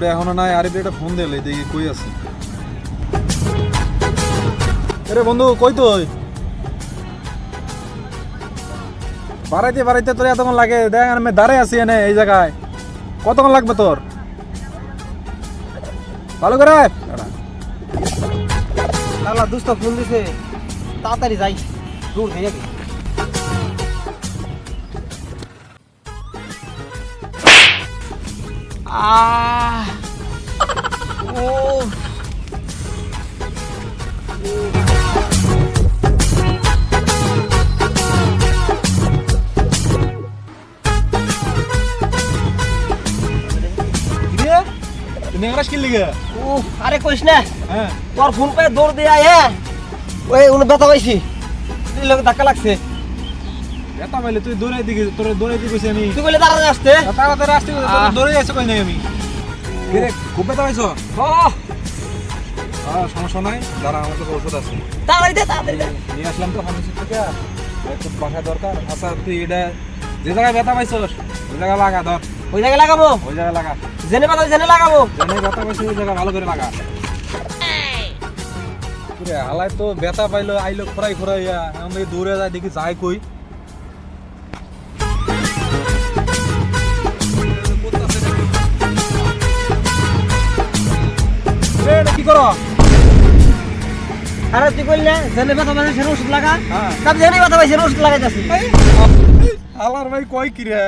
বন্ধুটা এখনো নাই, আরে একটা ফোন দিলে দেখি কই আছে। আরে বন্ধু কই তুই? বাড়াইতে বাড়াইতে তোর এতক্ষণ লাগে? দেখ আমি দাঁড়াই আছি এনে এই জায়গায়, কতক্ষণ লাগবে তোর? ভালো করে আল্লাহ দুস্ত ফোন দিছে, তাড়াতাড়ি যাই, দূর হয়ে যাবে। ও নেংরাস কি লিগে? আরে কইস না, হ্যাঁ তোর ফোন পে দৌড় দিয়ে আয়। হ্যাঁ ওই উনি ব্যথা পাইছি, লোক ধাক্কা লাগছে। এটা মাইলে তুই দৌড়ে দিকে, তোর দৌড়ে দিকে কইছি আমি। তুই বলে তাড়াতাড়ি আসতে, তাড়াতাড়ি আসতে দৌড়ে আসছে কই নাই আমি। রে খুব ব্যথা পাইছো? সমস্যা নাই, দাঁড়া আমার কাছে ওষুধ আছে, তাড়াতাড়ি দে, তাড়াতাড়ি দে। নিয়ে আসলাম তো ফার্মেসি থেকে, একটু বাসা দরকার। আচ্ছা তুই এটা যে জায়গায় ব্যথা পাইছস ওই জায়গায় লাগা, ধর ওই জায়গায় লাগাবো, ওই জায়গায় লাগা, জেনে পাতা জেনে লাগাবো। যেখানে ব্যথা পাইছিস ওই জায়গায় ভালো করে লাগা। পুরে হালাই তো ব্যথা পাইলো, আইলো খোরাই খোরাইয়া, এখন দেখি দৌড়ে যায়, দেখি যায় কই। কি করো? আরে তুই বললি না জেনে ব্যথা পাইছে সেটা ওষুধ লাগা, হ্যাঁ তার জেনে ব্যথা পাইছে ওষুধ লাগাইতেছি। আলার ভাই কয় কি রে?